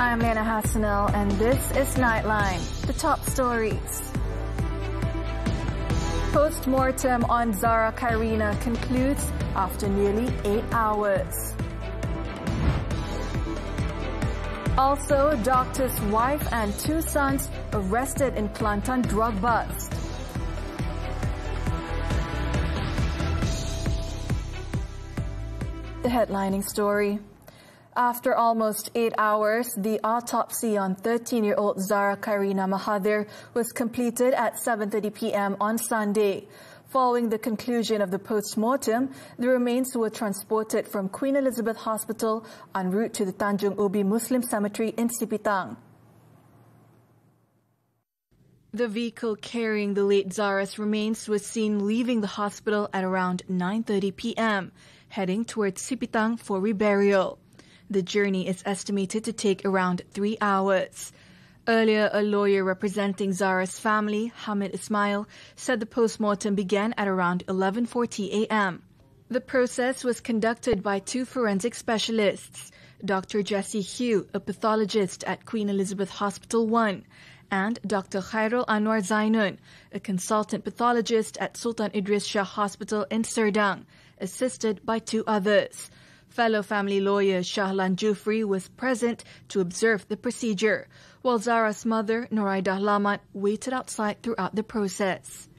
I'm Hassanel, and this is Nightline, the top stories. Post-mortem on Zara Qairina concludes after nearly 8 hours. Also, doctor's wife and 2 sons arrested in Kelantan drug bust. The headlining story. After almost 8 hours, the autopsy on 13-year-old Zara Qairina Mahathir was completed at 7:30 p.m. on Sunday. Following the conclusion of the post-mortem, the remains were transported from Queen Elizabeth Hospital en route to the Tanjung Ubi Muslim Cemetery in Sipitang. The vehicle carrying the late Zara's remains was seen leaving the hospital at around 9:30 p.m., heading towards Sipitang for reburial. The journey is estimated to take around 3 hours. Earlier, a lawyer representing Zara's family, Hamid Ismail, said the post-mortem began at around 11:40 a.m. The process was conducted by 2 forensic specialists, Dr. Jessie Hugh, a pathologist at Queen Elizabeth Hospital 1, and Dr. Khairul Anwar Zainun, a consultant pathologist at Sultan Idris Shah Hospital in Serdang, assisted by 2 others. Fellow family lawyer Shahlan Jufri was present to observe the procedure, while Zara's mother, Noraidah Lamat, waited outside throughout the process.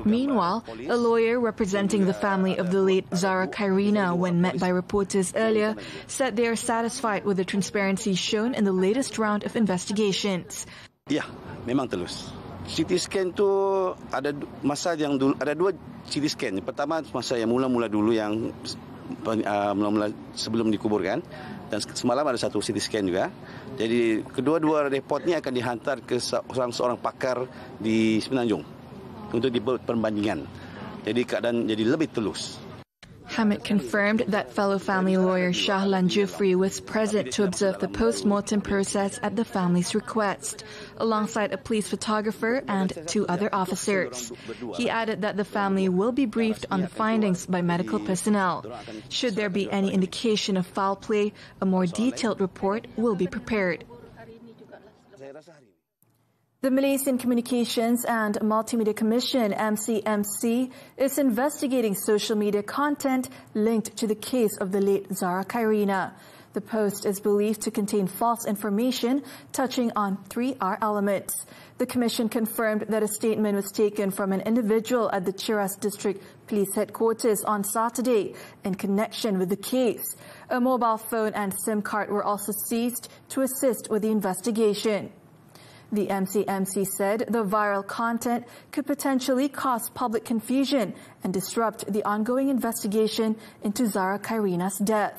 Meanwhile, a lawyer representing the family of the late Zara Qairina, when met by reporters earlier, said they are satisfied with the transparency shown in the latest round of investigations. Ya, memang telus. CT scan tu ada masa yang dulu, ada 2 CT scan. Pertama masa yang mula-mula dulu yang mula-mula sebelum dikuburkan, dan semalam ada 1 CT scan juga. Jadi kedua-dua report ni akan dihantar ke seorang pakar di Semenanjung untuk dibuat perbandingan. Jadi keadaan jadi lebih telus. Hamid confirmed that fellow family lawyer Shahlan Jufri was present to observe the post-mortem process at the family's request, alongside a police photographer and 2 other officers. He added that the family will be briefed on the findings by medical personnel. Should there be any indication of foul play, a more detailed report will be prepared. The Malaysian Communications and Multimedia Commission, MCMC, is investigating social media content linked to the case of the late Zara Qairina. The post is believed to contain false information touching on 3R elements. The Commission confirmed that a statement was taken from an individual at the Cheras District Police Headquarters on Saturday in connection with the case. A mobile phone and SIM card were also seized to assist with the investigation. The MCMC said the viral content could potentially cause public confusion and disrupt the ongoing investigation into Zara Qairina's death.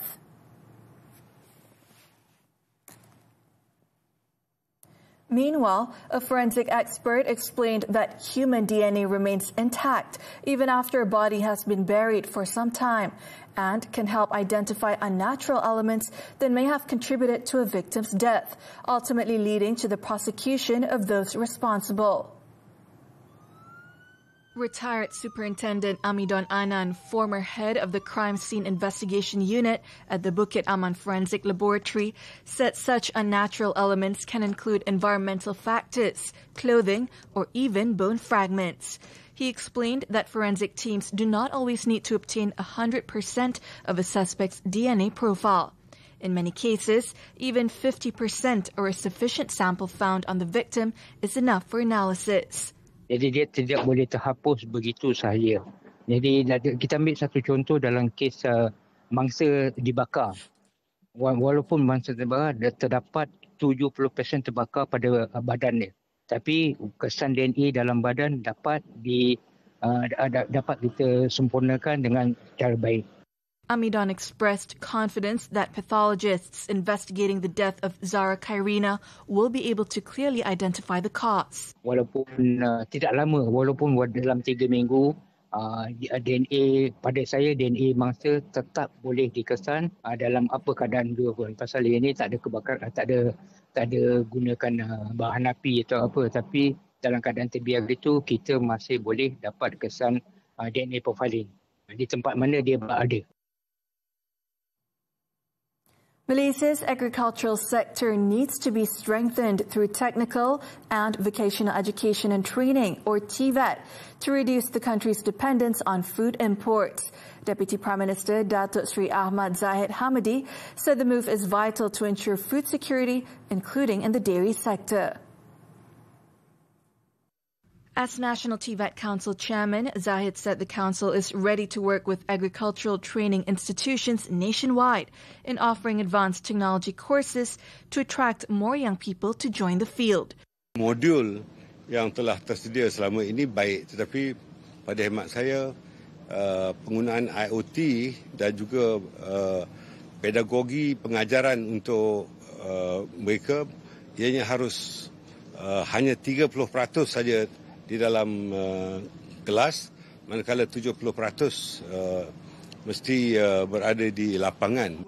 Meanwhile, a forensic expert explained that human DNA remains intact even after a body has been buried for some time and can help identify unnatural elements that may have contributed to a victim's death, ultimately leading to the prosecution of those responsible. Retired Superintendent Amidon Anan, former head of the Crime Scene Investigation Unit at the Bukit Aman Forensic Laboratory, said such unnatural elements can include environmental factors, clothing, or even bone fragments. He explained that forensic teams do not always need to obtain 100% of a suspect's DNA profile. In many cases, even 50% or a sufficient sample found on the victim is enough for analysis. Jadi dia tidak boleh terhapus begitu sahaja. Jadi kita ambil satu contoh dalam kes mangsa dibakar. Walaupun mangsa terbakar, terdapat 70% terbakar pada badan dia. Tapi kesan DNA dalam badan dapat kita sempurnakan dengan cara baik. Amidon expressed confidence that pathologists investigating the death of Zara Qairina will be able to clearly identify the cause. Walaupun tidak lama, walaupun dalam 3 minggu, DNA pada saya, DNA mangsa tetap boleh dikesan dalam apa keadaan dua pun. Pasal ini tak ada kebakaran, tak ada gunakan bahan api atau apa, tapi dalam keadaan terbiar itu kita masih boleh dapat kesan DNA profiling di tempat mana dia berada. Malaysia's agricultural sector needs to be strengthened through technical and vocational education and training, or TVET, to reduce the country's dependence on food imports. Deputy Prime Minister Datuk Sri Ahmad Zahid Hamidi said the move is vital to ensure food security, including in the dairy sector. As National TVET Council Chairman, Zahid said the Council is ready to work with agricultural training institutions nationwide in offering advanced technology courses to attract more young people to join the field. Modul yang telah tersedia selama ini baik, tetapi pada hemat saya penggunaan IoT dan juga pedagogi pengajaran untuk mereka ianya harus hanya 30% saja di dalam kelas, manakala 70% mesti berada di lapangan.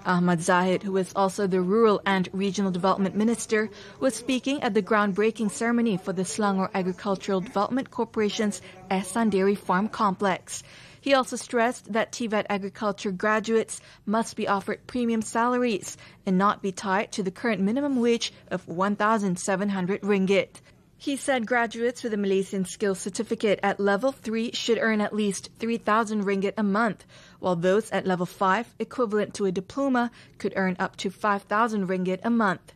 Ahmad Zahid, who is also the Rural and Regional Development Minister, was speaking at the groundbreaking ceremony for the Selangor Agricultural Development Corporation's Ehsan Dairy Farm Complex. He also stressed that TVET agriculture graduates must be offered premium salaries and not be tied to the current minimum wage of 1,700 ringgit. He said graduates with a Malaysian Skills Certificate at Level 3 should earn at least 3,000 ringgit a month, while those at Level 5, equivalent to a diploma, could earn up to 5,000 ringgit a month.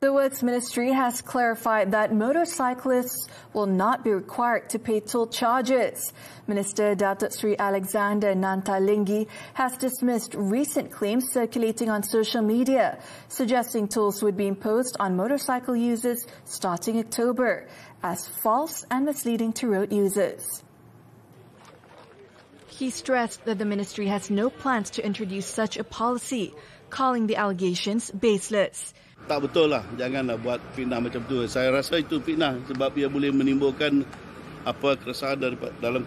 The Works Ministry has clarified that motorcyclists will not be required to pay toll charges. Minister Datuk Sri Alexander Nantalinggi has dismissed recent claims circulating on social media, suggesting tolls would be imposed on motorcycle users starting October as false and misleading to road users. He stressed that the ministry has no plans to introduce such a policy, calling the allegations baseless. Tak betul lah, janganlah buat fitnah macam tu. Saya rasa itu fitnah sebab ia boleh menimbulkan keresahan dalam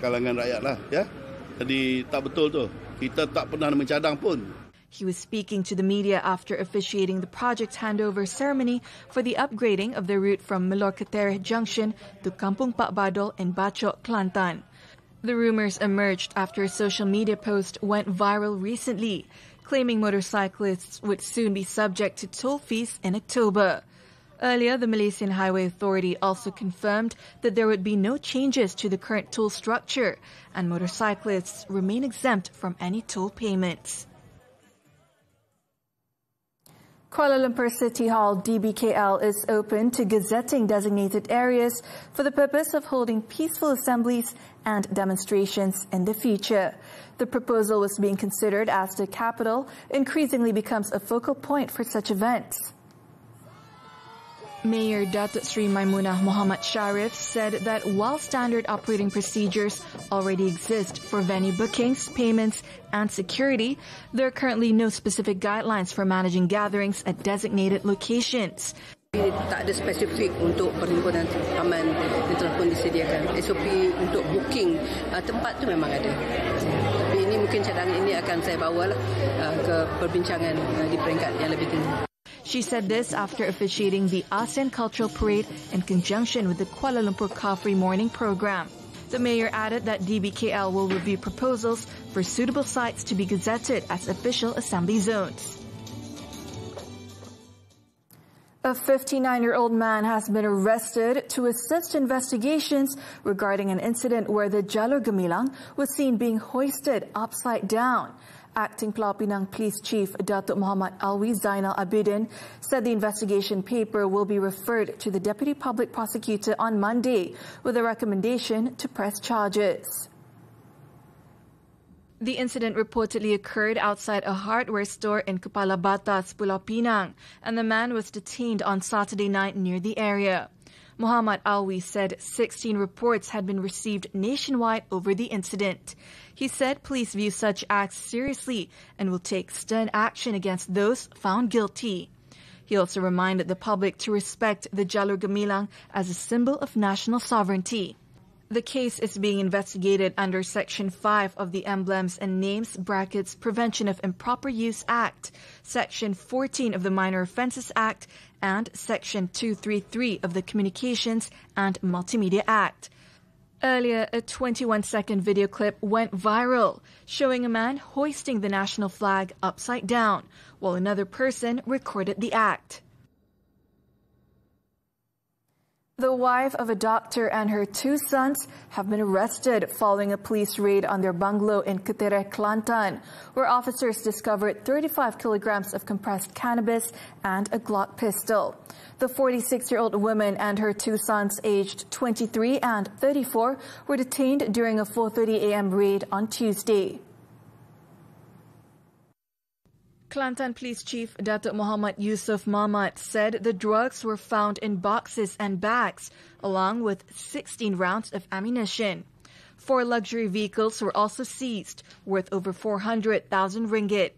kalangan rakyat lah, ya. Jadi tak betul tu. Kita tak pernah mencadang pun. He was speaking to the media after officiating the project handover ceremony for the upgrading of the route from Melor-Ketereh Junction to Kampung Pak Badol in Bachok, Kelantan. The rumors emerged after a social media post went viral recently, claiming motorcyclists would soon be subject to toll fees in October. Earlier, the Malaysian Highway Authority also confirmed that there would be no changes to the current toll structure and motorcyclists remain exempt from any toll payments. Kuala Lumpur City Hall DBKL is open to gazetting designated areas for the purpose of holding peaceful assemblies and demonstrations in the future. The proposal was being considered as the capital increasingly becomes a focal point for such events. Mayor Datuk Sri Maimunah Muhammad Sharif said that while standard operating procedures already exist for venue bookings, payments and security, there are currently no specific guidelines for managing gatherings at designated locations. Tak ada spesifik untuk perhimpunan aman yang telah pun disediakan. SOP untuk booking tempat tu memang ada. Tapi ini mungkin cadangan ini akan saya bawa ke perbincangan di peringkat yang lebih tinggi. She said this after officiating the ASEAN Cultural Parade in conjunction with the Kuala Lumpur Car-Free Morning program. The mayor added that DBKL will review proposals for suitable sites to be gazetted as official assembly zones. A 59-year-old man has been arrested to assist investigations regarding an incident where the Jalur Gemilang was seen being hoisted upside down. Acting Pulau Pinang Police Chief Datuk Muhammad Alwi Zainal Abidin said the investigation paper will be referred to the Deputy Public Prosecutor on Monday with a recommendation to press charges. The incident reportedly occurred outside a hardware store in Kepala Batas, Pulau Pinang, and the man was detained on Saturday night near the area. Muhammad Alwi said 16 reports had been received nationwide over the incident. He said police view such acts seriously and will take stern action against those found guilty. He also reminded the public to respect the Jalur Gemilang as a symbol of national sovereignty. The case is being investigated under Section 5 of the Emblems and Names (Prevention of Improper Use Act, Section 14 of the Minor Offences Act, and Section 233 of the Communications and Multimedia Act. Earlier, a 21-second video clip went viral, showing a man hoisting the national flag upside down, while another person recorded the act. The wife of a doctor and her 2 sons have been arrested following a police raid on their bungalow in Qairina, Kelantan, where officers discovered 35 kilograms of compressed cannabis and a Glock pistol. The 46-year-old woman and her 2 sons, aged 23 and 34, were detained during a 4:30 a.m. raid on Tuesday. Kelantan Police Chief Datuk Muhammad Yusuf Mamat said the drugs were found in boxes and bags, along with 16 rounds of ammunition. 4 luxury vehicles were also seized, worth over 400,000 ringgit.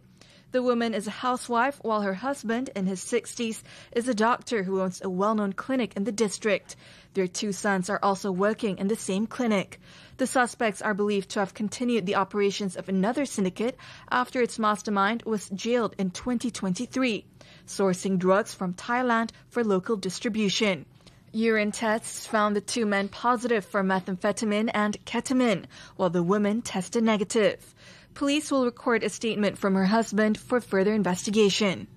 The woman is a housewife, while her husband, in his 60s, is a doctor who owns a well-known clinic in the district. Their 2 sons are also working in the same clinic. The suspects are believed to have continued the operations of another syndicate after its mastermind was jailed in 2023, sourcing drugs from Thailand for local distribution. Urine tests found the 2 men positive for methamphetamine and ketamine, while the woman tested negative. Police will record a statement from her husband for further investigation.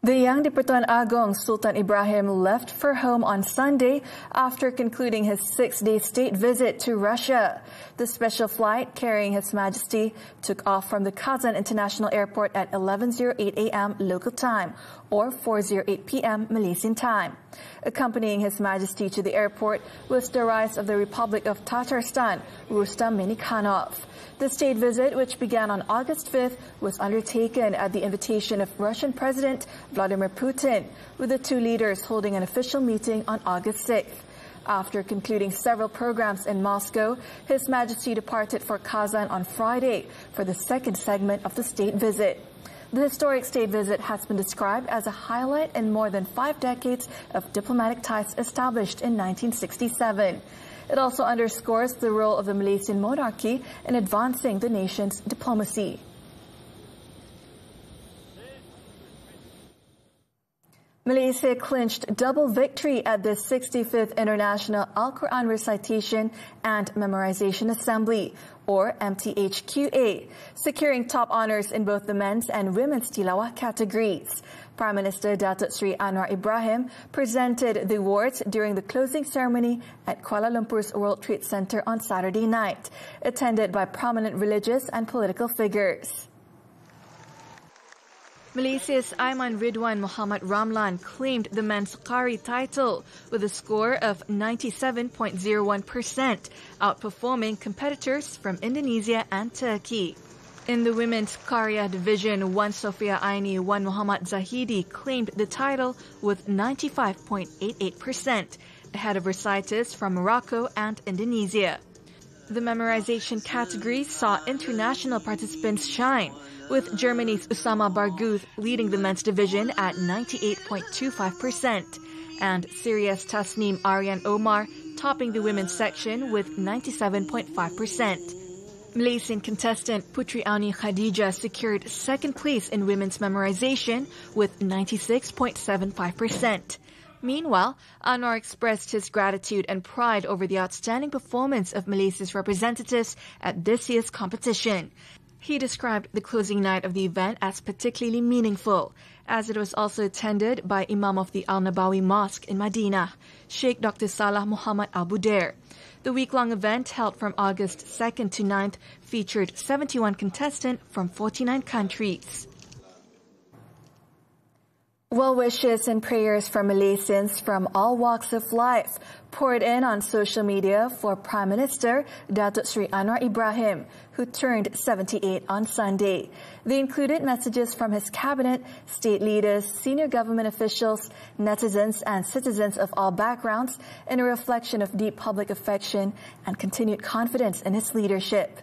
The Yang di-Pertuan Agong Sultan Ibrahim left for home on Sunday after concluding his 6-day state visit to Russia. The special flight carrying His Majesty took off from the Kazan International Airport at 11:08 a.m. local time, or 4:08 p.m. Malaysian time. Accompanying His Majesty to the airport was the Rais of the Republic of Tatarstan, Rustam Minikhanov. The state visit, which began on August 5th, was undertaken at the invitation of Russian President Vladimir Putin, with the 2 leaders holding an official meeting on August 6th. After concluding several programs in Moscow, His Majesty departed for Kazan on Friday for the 2nd segment of the state visit. The historic state visit has been described as a highlight in more than 5 decades of diplomatic ties established in 1967. It also underscores the role of the Malaysian monarchy in advancing the nation's diplomacy. Malaysia clinched double victory at the 65th International Al-Quran Recitation and Memorization Assembly, or MTHQA, securing top honors in both the men's and women's tilawah categories. Prime Minister Datuk Seri Anwar Ibrahim presented the awards during the closing ceremony at Kuala Lumpur's World Trade Center on Saturday night, attended by prominent religious and political figures. Malaysia's Aiman Ridwan Muhammad Ramlan claimed the men's Qari title with a score of 97.01%, outperforming competitors from Indonesia and Turkey. In the women's Qaria division, one Sofia Aini, one Muhammad Zahidi claimed the title with 95.88%, ahead of reciters from Morocco and Indonesia. The memorization category saw international participants shine, with Germany's Usama Barguth leading the men's division at 98.25%, and Syria's Tasneem Aryan Omar topping the women's section with 97.5%. Malaysian contestant Putri Auni Khadijah secured 2nd place in women's memorization with 96.75%. Meanwhile, Anwar expressed his gratitude and pride over the outstanding performance of Malaysia's representatives at this year's competition. He described the closing night of the event as particularly meaningful, as it was also attended by Imam of the Al-Nabawi Mosque in Madinah, Sheikh Dr. Salah Muhammad Al-Budair. The week-long event, held from August 2nd to 9th, featured 71 contestants from 49 countries. Well wishes and prayers from Malaysians from all walks of life poured in on social media for Prime Minister Datuk Seri Anwar Ibrahim, who turned 78 on Sunday. They included messages from his cabinet, state leaders, senior government officials, netizens and citizens of all backgrounds in a reflection of deep public affection and continued confidence in his leadership.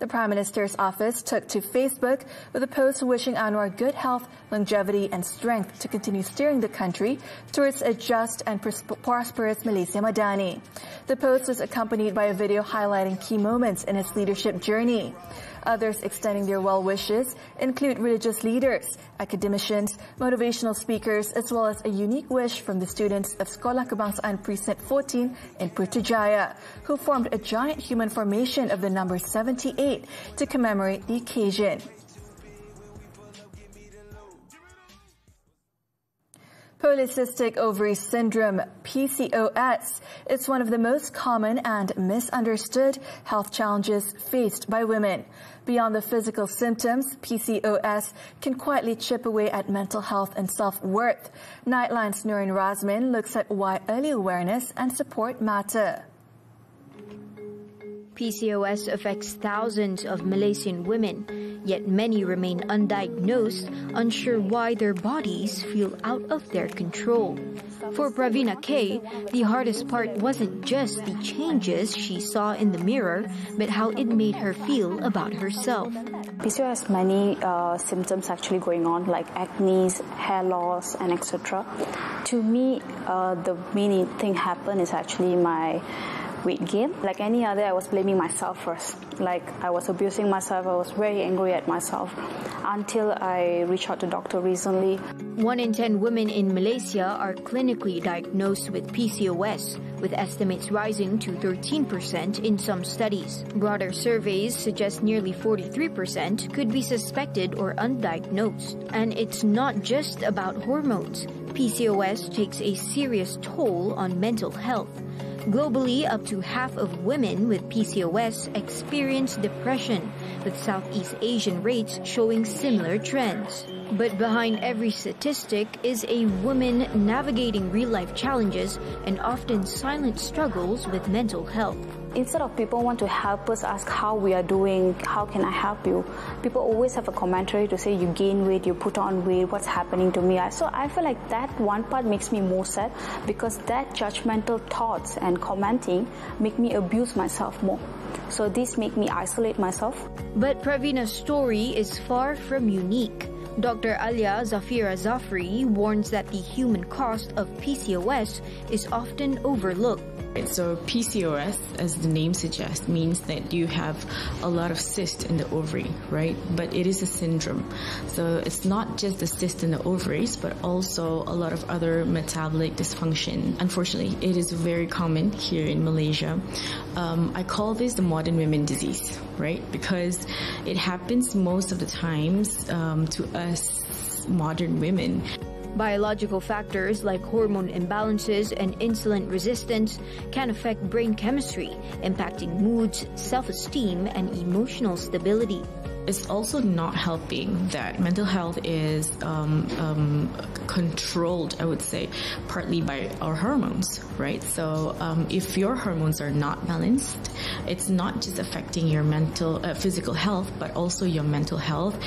The Prime Minister's office took to Facebook with a post wishing Anwar good health, longevity and strength to continue steering the country towards a just and prosperous Malaysia Madani. The post was accompanied by a video highlighting key moments in his leadership journey. Others extending their well wishes include religious leaders, academicians, motivational speakers, as well as a unique wish from the students of Sekolah Kebangsaan Precinct 14 in Putrajaya, who formed a giant human formation of the number 78 to commemorate the occasion. Polycystic ovary syndrome, PCOS, is one of the most common and misunderstood health challenges faced by women. Beyond the physical symptoms, PCOS can quietly chip away at mental health and self-worth. Nightline's Nurin Razmin looks at why early awareness and support matter. PCOS affects thousands of Malaysian women, yet many remain undiagnosed, unsure why their bodies feel out of their control. For Pravina K, the hardest part wasn't just the changes she saw in the mirror, but how it made her feel about herself. PCOS has many symptoms actually going on, like acne, hair loss, and etc. To me, the main thing happened is actually my weight gain. Like any other, I was blaming myself first. Like I was abusing myself, I was very angry at myself until I reached out to doctor recently. 1 in 10 women in Malaysia are clinically diagnosed with PCOS, with estimates rising to 13% in some studies. Broader surveys suggest nearly 43% could be suspected or undiagnosed. And it's not just about hormones. PCOS takes a serious toll on mental health. Globally, up to half of women with PCOS experience depression, with Southeast Asian rates showing similar trends. But behind every statistic is a woman navigating real-life challenges and often silent struggles with mental health. Instead of people want to help us ask how we are doing, how can I help you, people always have a commentary to say you gain weight, you put on weight, what's happening to me. So I feel like that one part makes me more sad, because that judgmental thoughts and commenting make me abuse myself more. So this make me isolate myself. But Pravina's story is far from unique. Dr. Alia Zafira Zafri warns that the human cost of PCOS is often overlooked. So PCOS, as the name suggests, means that you have a lot of cysts in the ovary, right? But it is a syndrome. So it's not just the cyst in the ovaries, but also a lot of other metabolic dysfunction. Unfortunately, it is very common here in Malaysia. I call this the modern women disease, right? Because it happens most of the times to us modern women. Biological factors like hormone imbalances and insulin resistance can affect brain chemistry, impacting moods, self-esteem, and emotional stability. It's also not helping that mental health is controlled, I would say, partly by our hormones, right? So if your hormones are not balanced, it's not just affecting your physical health, but also your mental health.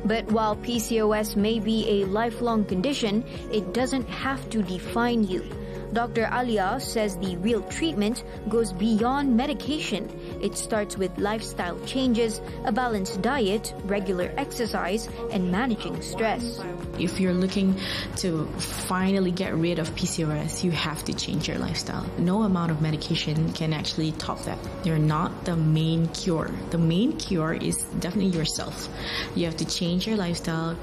But while PCOS may be a lifelong condition, it doesn't have to define you. Dr. Alia says the real treatment goes beyond medication. It starts with lifestyle changes, a balanced diet, regular exercise, and managing stress. If you're looking to finally get rid of PCOS, you have to change your lifestyle. No amount of medication can actually top that. They're not the main cure. The main cure is definitely yourself. You have to change your lifestyle,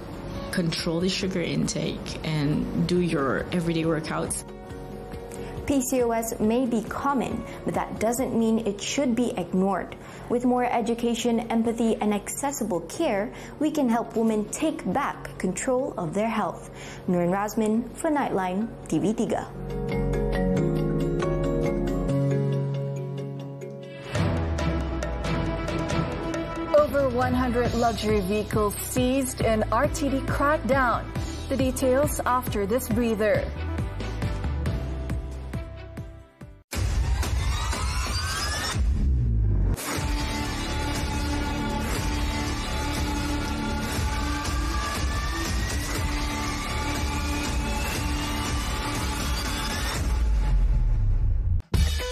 control the sugar intake, and do your everyday workouts. PCOS may be common, but that doesn't mean it should be ignored. With more education, empathy, and accessible care, we can help women take back control of their health. Nurin Razmin for Nightline, TV3. Over 100 luxury vehicles seized in RTD crackdown. The details after this breather.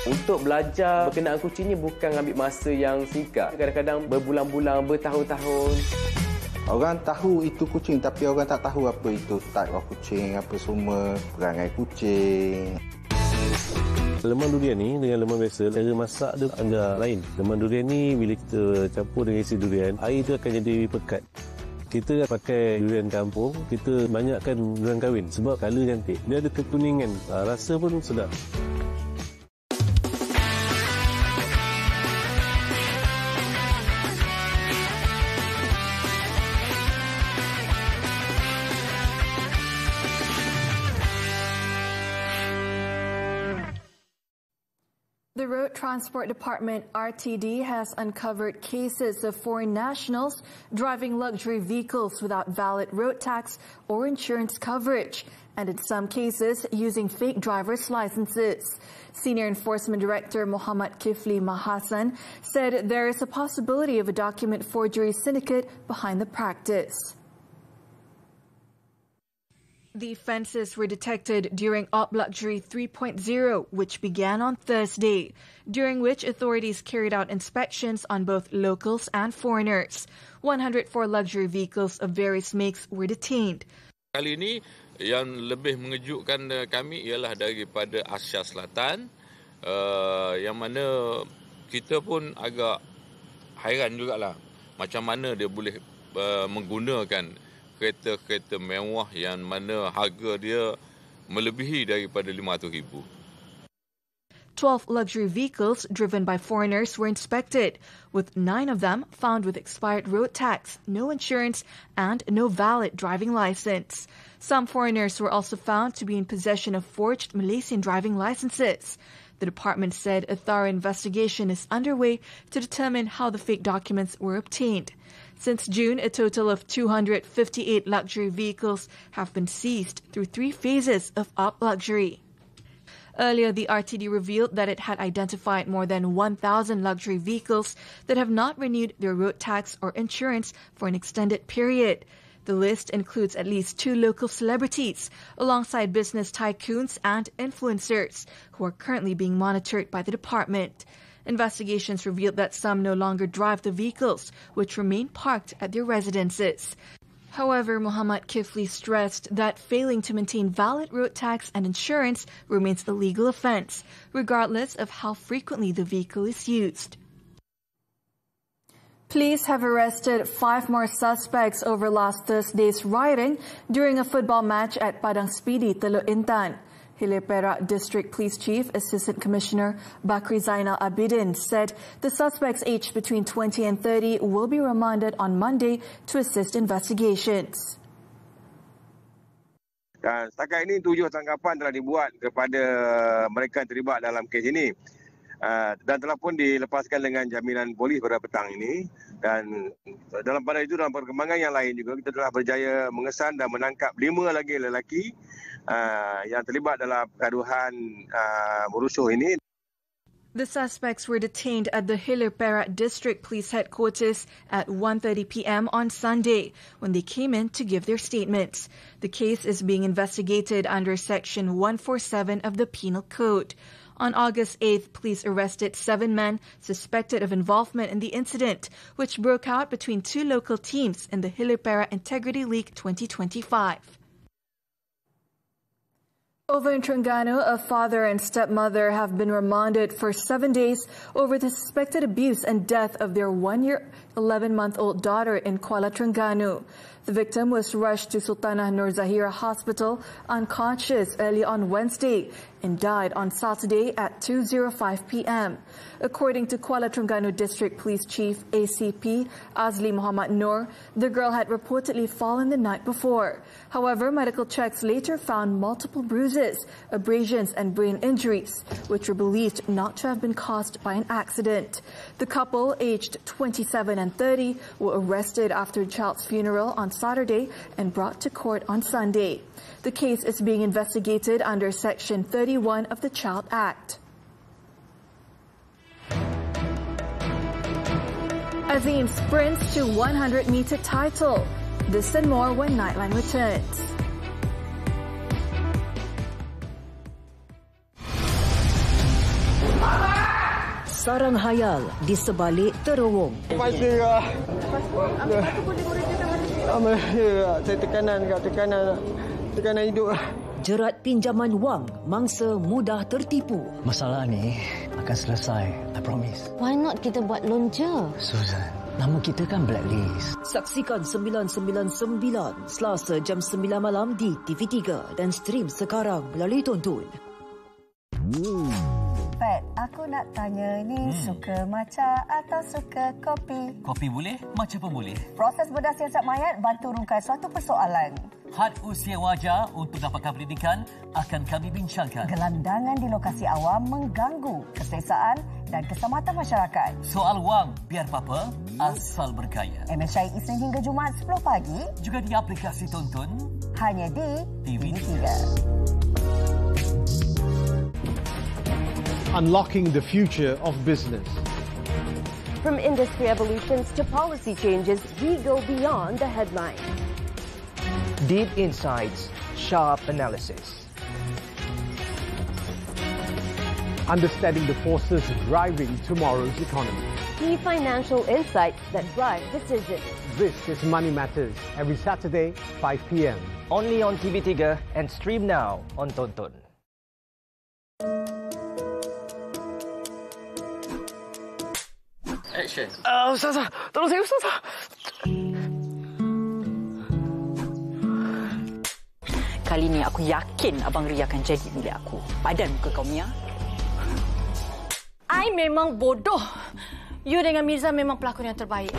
Untuk belajar berkenaan kucing ni bukan ambil masa yang singkat. Kadang-kadang berbulan-bulan, bertahun-tahun. Orang tahu itu kucing tapi orang tak tahu apa itu type of kucing, apa semua perangai kucing. Lemang durian ni dengan lemang biasa, cara masak dia agak lain. Lemang durian ni bila kita campur dengan isi durian, air tu akan jadi pekat. Kita pakai durian kampung, kita banyakkan durian kahwin sebab color cantik. Dia ada kekuningan, rasa pun sedap. The Road Transport Department, RTD, has uncovered cases of foreign nationals driving luxury vehicles without valid road tax or insurance coverage, and in some cases using fake driver's licenses. Senior Enforcement Director Muhammad Kifli Mahasan said there is a possibility of a document forgery syndicate behind the practice. The offences were detected during Op Luxury 3.0, which began on Thursday, during which authorities carried out inspections on both locals and foreigners. 104 luxury vehicles of various makes were detained. Kali ini yang lebih mengejutkan kami ialah daripada Asia Selatan, yang mana kita pun agak hairan jugalah macam mana dia boleh menggunakan kereta-kereta mewah yang mana harga dia melebihi daripada RM500,000. 12 luxury vehicles driven by foreigners were inspected, with 9 of them found with expired road tax, no insurance, and no valid driving license. Some foreigners were also found to be in possession of forged Malaysian driving licenses. The department said a thorough investigation is underway to determine how the fake documents were obtained. Since June, a total of 258 luxury vehicles have been seized through 3 phases of Op Luxury. Earlier, the RTD revealed that it had identified more than 1,000 luxury vehicles that have not renewed their road tax or insurance for an extended period. The list includes at least 2 local celebrities, alongside business tycoons and influencers, who are currently being monitored by the department. Investigations revealed that some no longer drive the vehicles, which remain parked at their residences. However, Muhammad Kifli stressed that failing to maintain valid road tax and insurance remains a legal offence, regardless of how frequently the vehicle is used. Police have arrested 5 more suspects over last Thursday's rioting during a football match at Padang Spidi, Teluk Intan. Hilir Perak District Police Chief Assistant Commissioner Bakri Zainal Abidin said the suspects aged between 20 and 30 will be remanded on Monday to assist investigations. Dan setakat ini 7 tangkapan telah dibuat kepada mereka yang terlibat dalam kes ini. Dan telah pun dilepaskan dengan jaminan polis pada petang ini. Dan pada itu dalam perkembangan yang lain juga kita telah berjaya mengesan dan menangkap 5 lagi lelaki yang terlibat dalam pergaduhan merusuh ini. The suspects were detained at the Hilir Perak District Police Headquarters at 1:30 p.m. on Sunday when they came in to give their statements. The case is being investigated under Section 147 of the Penal Code. On August 8th, police arrested 7 men suspected of involvement in the incident, which broke out between 2 local teams in the Hilir Perak Integrity League 2025. Over in Terengganu, a father and stepmother have been remanded for 7 days over the suspected abuse and death of their 1-year, 11-month-old daughter in Kuala Terengganu. The victim was rushed to Sultanah Nur Zahira Hospital unconscious early on Wednesday and died on Saturday at 2:05 p.m. According to Kuala Terengganu District Police Chief ACP Azli Muhammad Noor, the girl had reportedly fallen the night before. However, medical checks later found multiple bruises, abrasions and brain injuries, which were believed not to have been caused by an accident. The couple, aged 27 and 30, were arrested after the child's funeral on Saturday and brought to court on Sunday. The case is being investigated under Section 31 of the Child Act. Azim sprints to 100-meter title. This and more when Nightline returns. Sarang hayal di sebalik terowong. Saya tekanan hidup. jerat pinjaman wang mangsa mudah tertipu. Masalah ni akan selesai, I promise. Why not kita buat loan je? Susan, nama kita kan blacklist. Saksikan 999 Selasa jam 9 malam di TV3 dan stream sekarang melalui Tonton. Pat, aku nak tanya ni suka matcha atau suka kopi? Kopi boleh, matcha pun boleh. Proses bedah siasat mayat bantu rungkai suatu persoalan. Had usia wajar untuk dapatkan pendidikan akan kami bincangkan. Gelandangan di lokasi awam mengganggu keselesaan dan keselamatan masyarakat. Soal wang biar apa asal berkaya. MSI Isnin hingga Jumaat 10 pagi. Juga di aplikasi Tonton. Hanya di TV3. Unlocking the future of business. From industry evolutions to policy changes, we go beyond the headline. Deep insights, sharp analysis. Understanding the forces driving tomorrow's economy. Key financial insights that drive decisions. This is Money Matters, every Saturday, 5 p.m. Only on TV3 and stream now on Tonton. Action. Ustazah, tolong saya Ustazah. Kali ni aku yakin Abang Ria akan jadi milik aku. Padan muka kau, Mia. I memang bodoh. You dengan Mirza memang pelakon yang terbaik.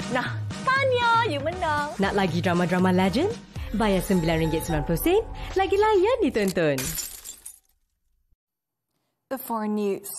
Nah, Tanya, you menang. Nak lagi drama-drama legend? Bayar RM9.90, lagi layan ditonton. The foreign news.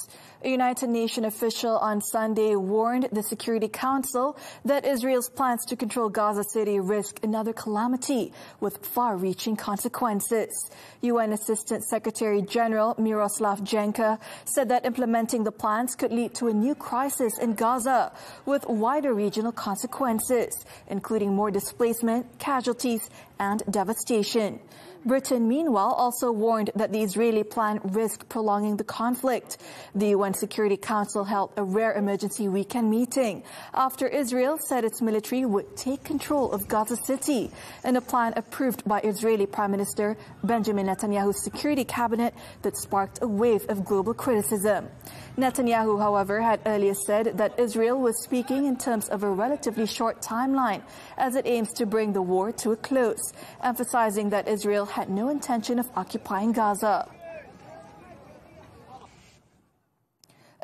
A United Nations official on Sunday warned the Security Council that Israel's plans to control Gaza City risk another calamity with far-reaching consequences. UN Assistant Secretary General Miroslav Jenka said that implementing the plans could lead to a new crisis in Gaza with wider regional consequences, including more displacement, casualties, and devastation. Britain, meanwhile, also warned that the Israeli plan risked prolonging the conflict. The UN Security Council held a rare emergency weekend meeting after Israel said its military would take control of Gaza City in a plan approved by Israeli Prime Minister Benjamin Netanyahu's security cabinet that sparked a wave of global criticism. Netanyahu, however, had earlier said that Israel was speaking in terms of a relatively short timeline as it aims to bring the war to a close, emphasizing that Israel had no intention of occupying Gaza.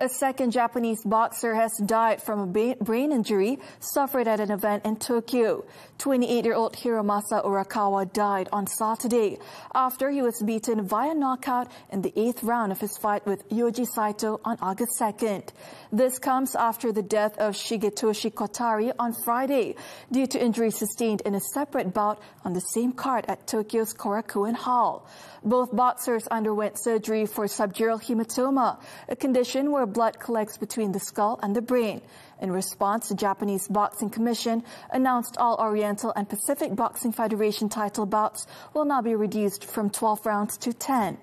A second Japanese boxer has died from a brain injury suffered at an event in Tokyo. 28-year-old Hiromasa Urakawa died on Saturday after he was beaten via knockout in the 8th round of his fight with Yoji Saito on August 2nd. This comes after the death of Shigetoshi Kotari on Friday due to injuries sustained in a separate bout on the same card at Tokyo's Korakuen Hall. Both boxers underwent surgery for subdural hematoma, a condition where blood collects between the skull and the brain. In response, the Japanese Boxing Commission announced all Oriental and Pacific Boxing Federation title bouts will now be reduced from 12 rounds to 10.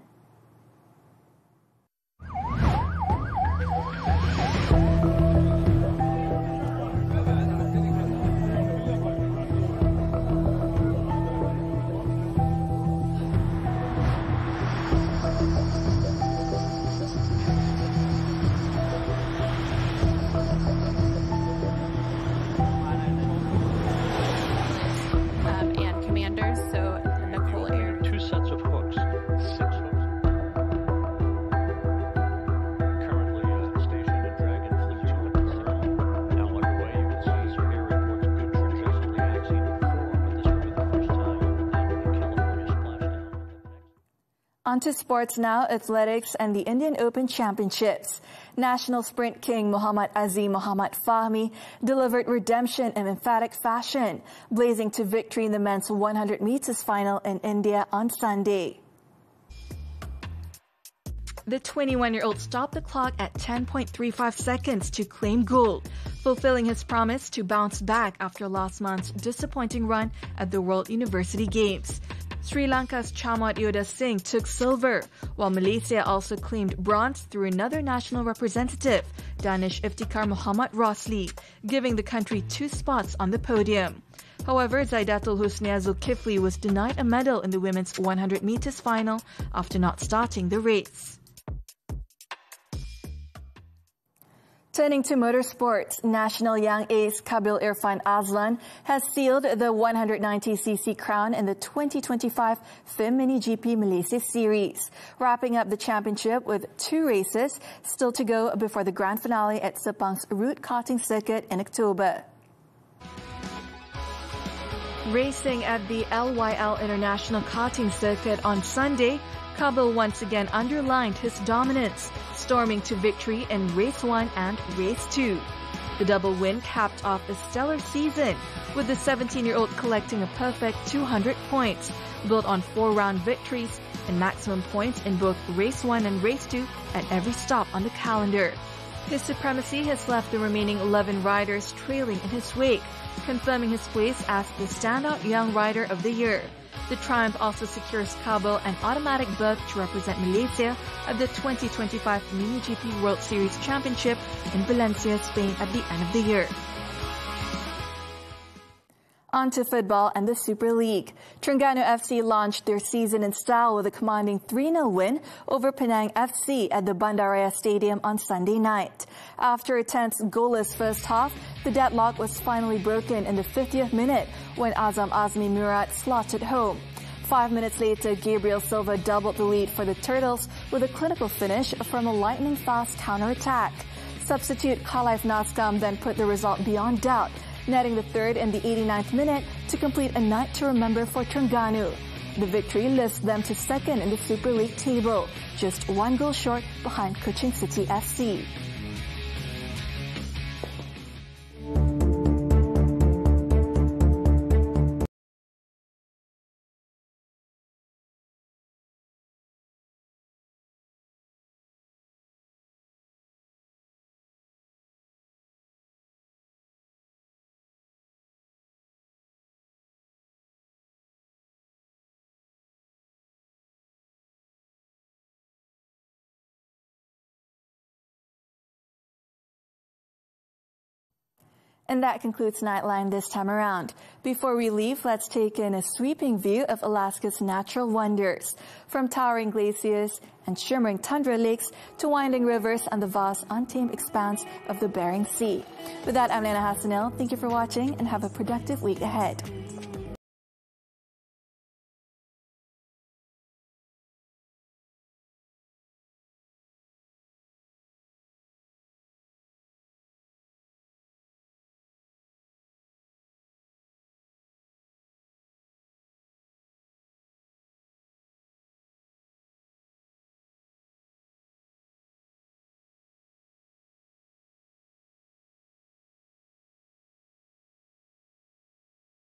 On to sports now, athletics and the Indian Open Championships. National sprint king Muhammad Azim Muhammad Fahmi delivered redemption in emphatic fashion, blazing to victory in the men's 100 meters final in India on Sunday. The 21-year-old stopped the clock at 10.35 seconds to claim gold, fulfilling his promise to bounce back after last month's disappointing run at the World University Games. Sri Lanka's Chamot Yoda Singh took silver, while Malaysia also claimed bronze through another national representative, Danish Iftikhar Muhammad Rosli, giving the country 2 spots on the podium. However, Zaidatul Husnia Zulkifli was denied a medal in the women's 100 meters final after not starting the race. Turning to motorsports, national young ace Kabil Irfan Azlan has sealed the 190cc crown in the 2025 FIM Mini GP Malaysia Series, wrapping up the championship with 2 races still to go before the grand finale at Sepang's route karting circuit in October. Racing at the LYL International Karting Circuit on Sunday, Kabil once again underlined his dominance, storming to victory in Race 1 and Race 2. The double win capped off a stellar season, with the 17-year-old collecting a perfect 200 points, built on 4-round victories and maximum points in both Race 1 and Race 2 at every stop on the calendar. His supremacy has left the remaining 11 riders trailing in his wake, confirming his place as the standout young rider of the year. The triumph also secures Kabil an automatic berth to represent Malaysia at the 2025 Mini GP World Series Championship in Valencia, Spain at the end of the year. On to football and the Super League. Terengganu FC launched their season in style with a commanding 3-0 win over Penang FC at the Bandaraya Stadium on Sunday night. After a tense goalless first half, the deadlock was finally broken in the 50th minute when Azam Azmi Murad slotted home. 5 minutes later, Gabriel Silva doubled the lead for the Turtles with a clinical finish from a lightning-fast counter-attack. Substitute Khalif Naskam then put the result beyond doubt, netting the third in the 89th minute to complete a night to remember for Terengganu. The victory lifts them to second in the Super League table, just 1 goal short behind Kuching City FC. And that concludes Nightline this time around. Before we leave, let's take in a sweeping view of Alaska's natural wonders, from towering glaciers and shimmering tundra lakes to winding rivers and the vast untamed expanse of the Bering Sea. With that, I'm Liyana Hassanel. Thank you for watching and have a productive week ahead.